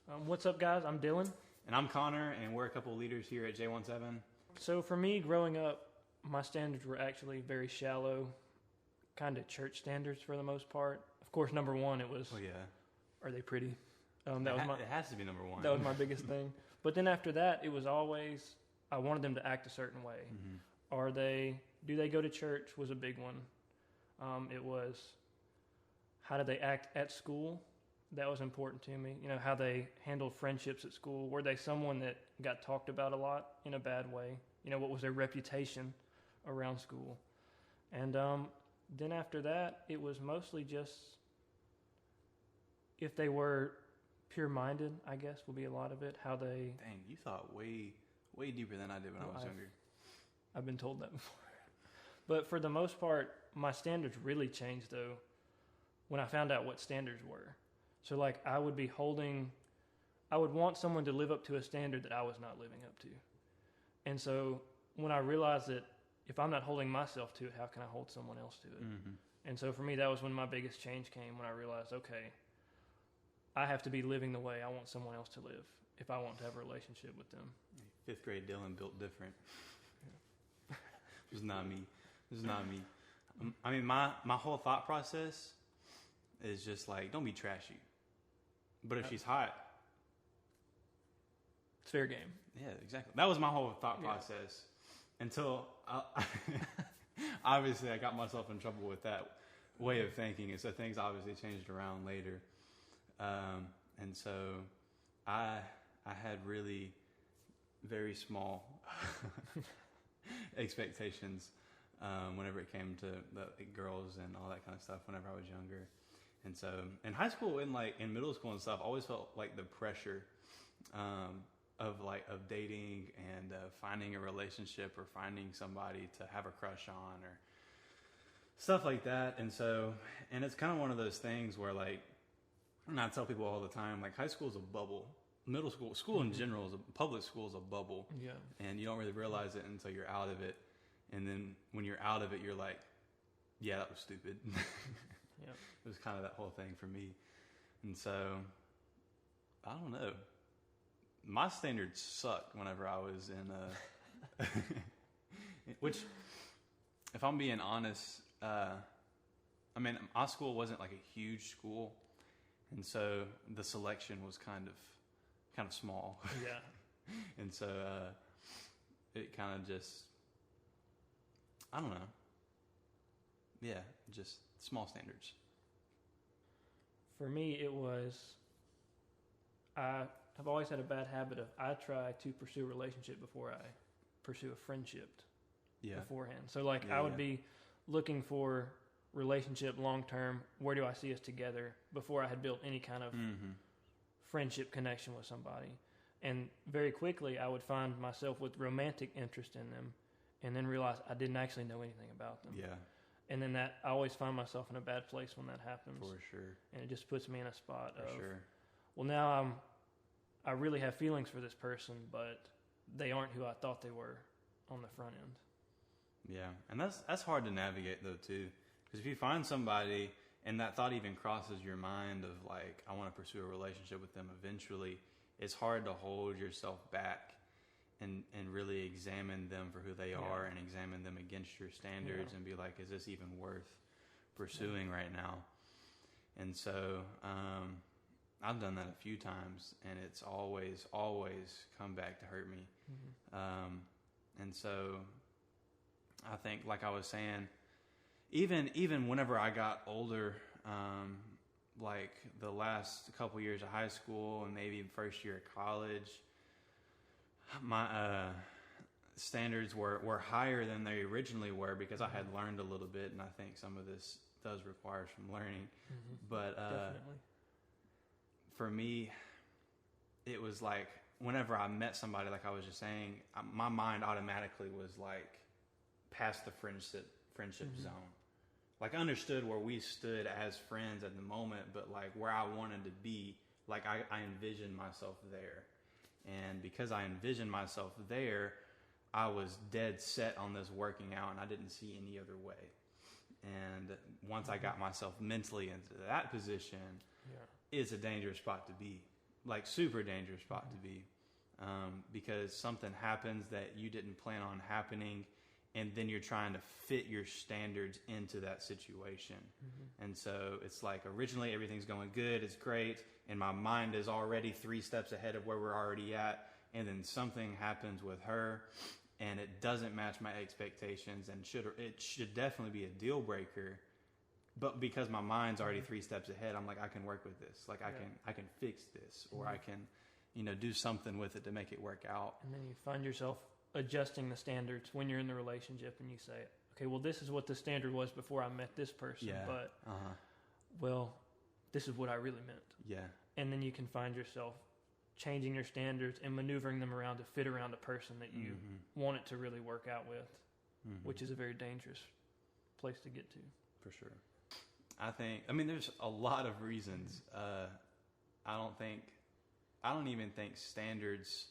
What's up, guys? I'm Dylan. And I'm Connor, and we're a couple of leaders here at J17. So for me, growing up, my standards were actually very shallow, kind of church standards for the most part. Of course, number one, it was, Oh yeah, are they pretty? it has to be number one. That was my biggest thing. But then after that, it was always, I wanted them to act a certain way. Mm-hmm. Do they go to church was a big one. It was, how did they act at school? That was important to me. You know, how they handled friendships at school. Were they someone that got talked about a lot in a bad way? You know, what was their reputation around school? And then after that, it was mostly just if they were pure-minded, I guess, will be a lot of it. How they... Dang, you thought way deeper than I did when I was younger. I've been told that before. But for the most part, my standards really changed, though, when I found out what standards were. So, like, I would want someone to live up to a standard that I was not living up to. And so, when I realized that if I'm not holding myself to it, how can I hold someone else to it? Mm-hmm. And so, for me, that was when my biggest change came, when I realized, okay, I have to be living the way I want someone else to live if I want to have a relationship with them. Fifth grade Dylan built different. This is not me. I mean, my whole thought process is just like, don't be trashy. But if she's hot, it's fair game. Yeah, exactly. That was my whole thought process until obviously I got myself in trouble with that way of thinking, and so things obviously changed around later. And so I had really very small expectations whenever it came to the girls and all that kind of stuff whenever I was younger. And so in high school and like in middle school and stuff, I always felt like the pressure of dating and finding a relationship or finding somebody to have a crush on or stuff like that. And so, and it's kind of one of those things where like, and I tell people all the time, like high school is a bubble. Middle school in general, public school is a bubble. Yeah. And you don't really realize it until you're out of it. And then when you're out of it, you're like, yeah, that was stupid. Yeah. It was kind of that whole thing for me. And so, I don't know. My standards sucked whenever I was in, which, if I'm being honest, I mean, my school wasn't like a huge school. And so the selection was kind of small. Yeah. And so it kind of just, I don't know. Yeah, just small standards. For me, it was, I have always had a bad habit of, I try to pursue a relationship before I pursue a friendship beforehand. So like I would be looking for relationship long term, where do I see us together before I had built any kind of friendship connection with somebody. And very quickly I would find myself with romantic interest in them and then realize I didn't actually know anything about them. Yeah. And then I always find myself in a bad place when that happens. For sure. And it just puts me in a spot sure. Well, now I really have feelings for this person, but they aren't who I thought they were on the front end. Yeah. And that's hard to navigate though too. Because if you find somebody and that thought even crosses your mind of like, I want to pursue a relationship with them eventually, it's hard to hold yourself back and really examine them for who they are and examine them against your standards and be like, is this even worth pursuing right now? And so I've done that a few times and it's always come back to hurt me. And so I think, like I was saying, even whenever I got older, like the last couple years of high school and maybe first year of college, my standards were higher than they originally were because I had learned a little bit, and I think some of this does require some learning. But Definitely. For me, it was like whenever I met somebody, like I was just saying, my mind automatically was like past the friendship zone. Like I understood where we stood as friends at the moment, but like where I wanted to be, like I envisioned myself there. And because I envisioned myself there, I was dead set on this working out and I didn't see any other way. And once I got myself mentally into that position, it's a dangerous spot to be like super dangerous spot to be, because something happens that you didn't plan on happening, and then you're trying to fit your standards into that situation. And so it's like originally everything's going good, it's great, and my mind is already 3 steps ahead of where we're already at, and then something happens with her, and it doesn't match my expectations, and it should definitely be a deal breaker. But because my mind's already 3 steps ahead, I'm like, I can work with this. Like I can fix this, or I can, do something with it to make it work out. And then you find yourself adjusting the standards when you're in the relationship, and you say, okay, well, this is what the standard was before I met this person, but well, this is what I really meant. Yeah. And then you can find yourself changing your standards and maneuvering them around to fit around a person that you want it to really work out with, which is a very dangerous place to get to. For sure. There's a lot of reasons. I don't even think standards,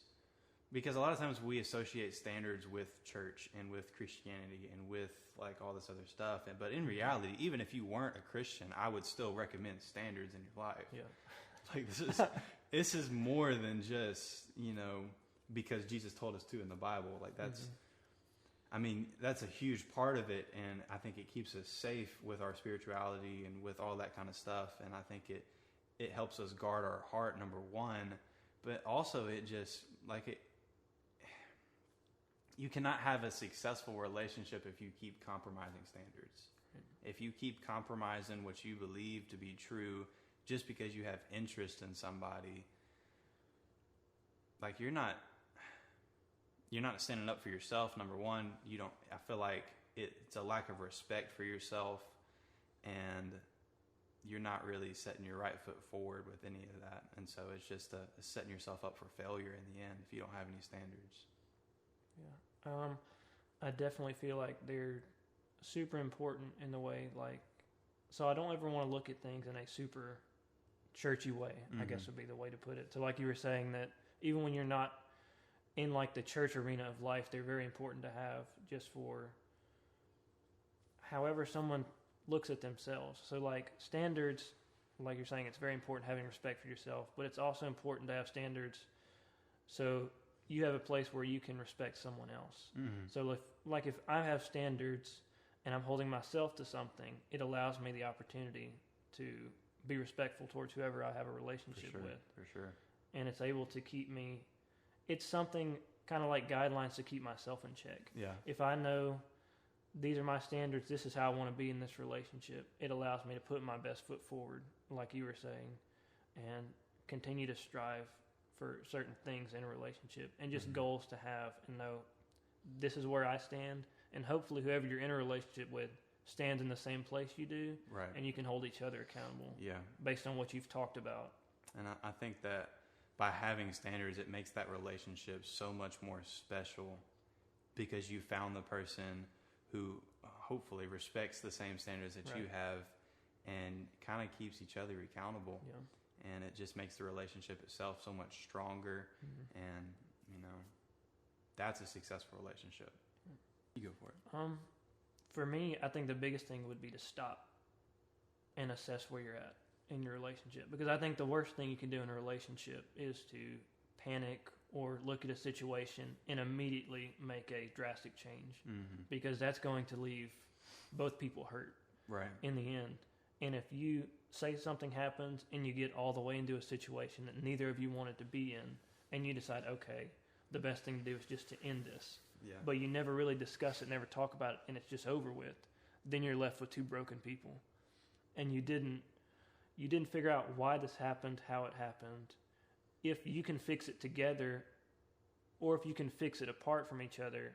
because a lot of times we associate standards with church and with Christianity and with like all this other stuff. But in reality, even if you weren't a Christian, I would still recommend standards in your life. Yeah. Like this is more than just, because Jesus told us to in the Bible. Like that's a huge part of it, and I think it keeps us safe with our spirituality and with all that kind of stuff. And I think it helps us guard our heart, number one, but also you cannot have a successful relationship if you keep compromising standards. If you keep compromising what you believe to be true just because you have interest in somebody, like you're not standing up for yourself. Number one, I feel like it's a lack of respect for yourself, and you're not really setting your right foot forward with any of that. And so it's just setting yourself up for failure in the end if you don't have any standards. Yeah. I definitely feel like they're super important in the way, so I don't ever want to look at things in a super churchy way, I guess would be the way to put it. So like you were saying, that even when you're not in like the church arena of life, they're very important to have just for however someone looks at themselves. So like standards, like you're saying, it's very important having respect for yourself, but it's also important to have standards so you have a place where you can respect someone else. So if I have standards and I'm holding myself to something, it allows me the opportunity to be respectful towards whoever I have a relationship with. For sure. And it's able to keep me, it's something kind of like guidelines to keep myself in check. Yeah. If I know these are my standards, this is how I want to be in this relationship, it allows me to put my best foot forward, like you were saying, and continue to strive for certain things in a relationship, and just goals to have, and know this is where I stand, and hopefully whoever you're in a relationship with stands in the same place you do, right? And you can hold each other accountable, based on what you've talked about. And I think that by having standards, it makes that relationship so much more special, because you found the person who hopefully respects the same standards that you have, and kind of keeps each other accountable. Yeah. And it just makes the relationship itself so much stronger. And, that's a successful relationship. You go for it. For me, I think the biggest thing would be to stop and assess where you're at in your relationship. Because I think the worst thing you can do in a relationship is to panic or look at a situation and immediately make a drastic change. Because that's going to leave both people hurt in the end. And if you say something happens and you get all the way into a situation that neither of you wanted to be in, and you decide, okay, the best thing to do is just to end this, but you never really discuss it, never talk about it, and it's just over with, then you're left with two broken people. And you didn't figure out why this happened, how it happened, if you can fix it together, or if you can fix it apart from each other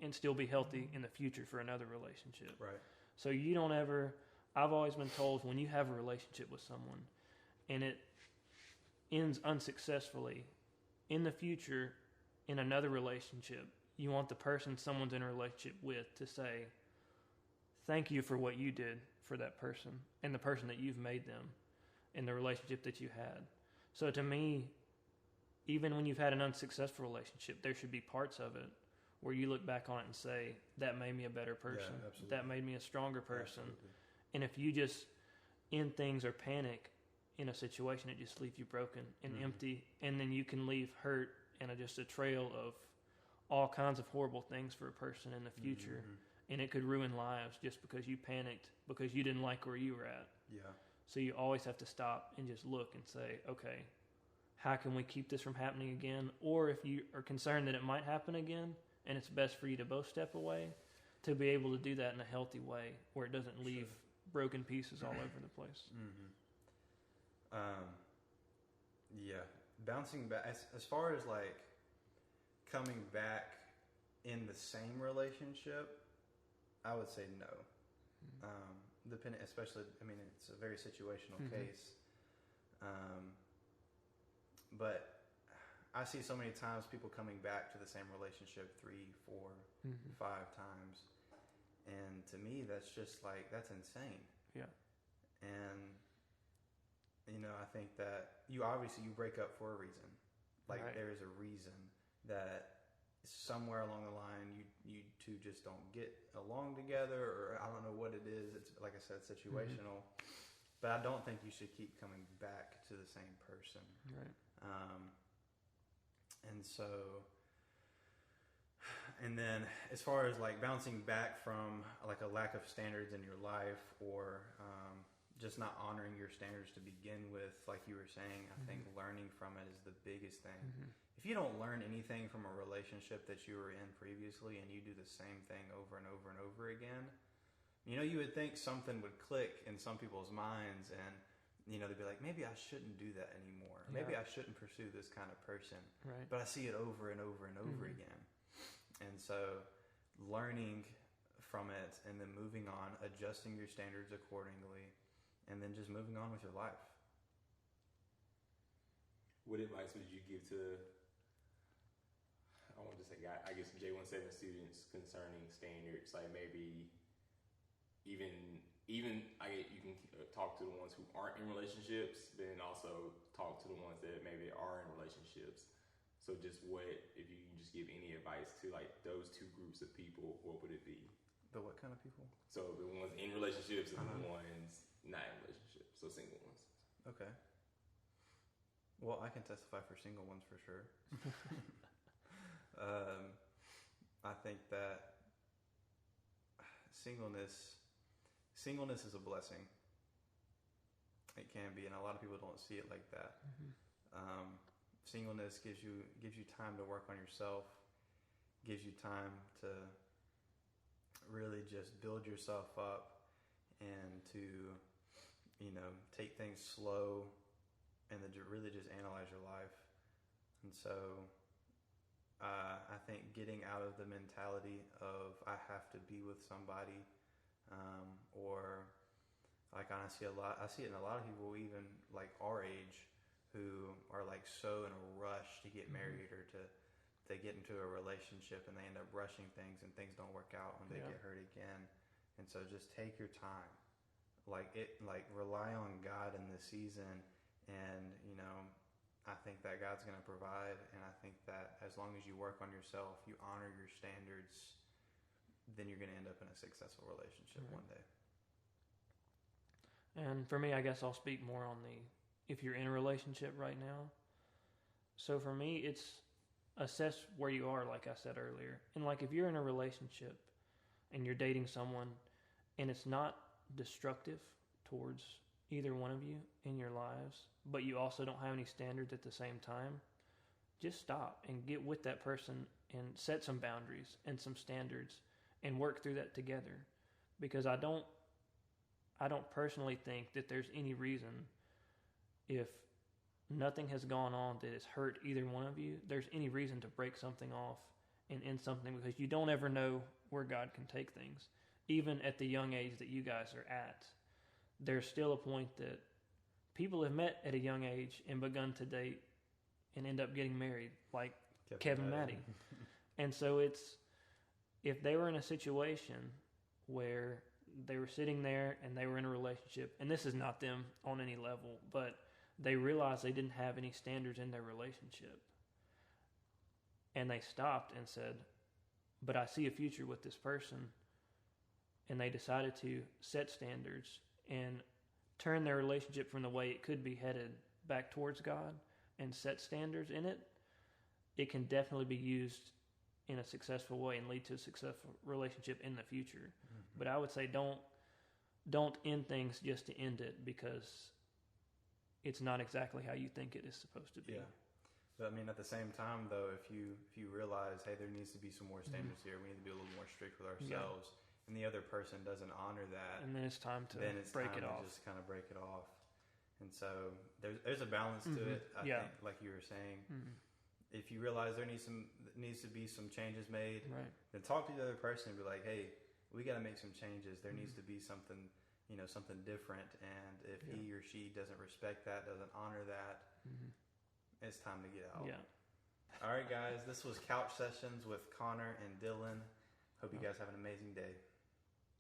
and still be healthy in the future for another relationship. Right. So you don't ever... I've always been told, when you have a relationship with someone and it ends unsuccessfully, in the future, in another relationship, you want the person someone's in a relationship with to say, thank you for what you did for that person and the person that you've made them in the relationship that you had. So to me, even when you've had an unsuccessful relationship, there should be parts of it where you look back on it and say, that made me a better person. That made me a stronger person. Absolutely. And if you just end things or panic in a situation that just leaves you broken and empty, and then you can leave hurt and just a trail of all kinds of horrible things for a person in the future, and it could ruin lives just because you panicked because you didn't like where you were at. Yeah. So you always have to stop and just look and say, okay, how can we keep this from happening again? Or if you are concerned that it might happen again, and it's best for you to both step away, to be able to do that in a healthy way where it doesn't leave broken pieces all over the place. Yeah, bouncing back as far as like coming back in the same relationship, I would say no. Depending, especially, I mean, it's a very situational case. But I see so many times people coming back to the same relationship 3, 4, 5 times. And to me, that's just like, that's insane. Yeah. And, you know, I think that you break up for a reason. Like there is a reason that somewhere along the line you two just don't get along together, or I don't know what it is. It's like I said, situational. But I don't think you should keep coming back to the same person. Right. And so, and then as far as like bouncing back from like a lack of standards in your life, or just not honoring your standards to begin with, like you were saying, I think learning from it is the biggest thing. If you don't learn anything from a relationship that you were in previously and you do the same thing over and over and over again, you know, you would think something would click in some people's minds, and you know, they'd be like, maybe I shouldn't do that anymore. Yeah. Maybe I shouldn't pursue this kind of person. Right. But I see it over and over and over again. And so learning from it and then moving on, adjusting your standards accordingly, and then just moving on with your life. What advice would you give to, I want to say, I guess J17 students concerning standards? Like maybe even you can talk to the ones who aren't in relationships, but then also talk to the ones that maybe are in relationships. So just if you can just give any advice to like those two groups of people, what would it be? The what kind of people? So the ones in relationships and the ones not in relationships, so single ones. Okay. Well, I can testify for single ones for sure. I think that singleness is a blessing. It can be, and a lot of people don't see it like that. Singleness gives you time to work on yourself, gives you time to really just build yourself up and to, you know, take things slow and then to really just analyze your life. And so I think getting out of the mentality of I have to be with somebody, or like I see it in a lot of people even like our age who are like so in a rush to get married, or they get into a relationship and they end up rushing things and things don't work out when they get hurt again. And so just take your time, like rely on God in this season. And, you know, I think that God's going to provide. And I think that as long as you work on yourself, you honor your standards, then you're going to end up in a successful relationship one day. And for me, I guess I'll speak more on if you're in a relationship right now. So for me, it's assess where you are, like I said earlier. And like if you're in a relationship and you're dating someone and it's not destructive towards either one of you in your lives, but you also don't have any standards at the same time, just stop and get with that person and set some boundaries and some standards and work through that together. Because I don't personally think that there's any reason, if nothing has gone on that has hurt either one of you, there's any reason to break something off and end something, because you don't ever know where God can take things. Even at the young age that you guys are at, there's still a point that people have met at a young age and begun to date and end up getting married, like Kevin Maddie. And so if they were in a situation where they were sitting there and they were in a relationship, and this is not them on any level, but they realized they didn't have any standards in their relationship, and they stopped and said, but I see a future with this person, and they decided to set standards and turn their relationship from the way it could be headed back towards God and set standards in it, it can definitely be used in a successful way and lead to a successful relationship in the future. Mm-hmm. But I would say don't end things just to end it, because it's not exactly how you think it is supposed to be. Yeah. But I mean, at the same time, though, if you realize, hey, there needs to be some more standards here, we need to be a little more strict with ourselves, and the other person doesn't honor that, and then it's time to break it off. Just kind of break it off. And so there's a balance to it. I think, like you were saying, if you realize there needs to be some changes made, right, then talk to the other person and be like, hey, we got to make some changes. There needs to be something, something different. And if he or she doesn't respect that, doesn't honor that, it's time to get out. Yeah. All right, guys. This was Couch Sessions with Connor and Dylan. Hope you guys have an amazing day.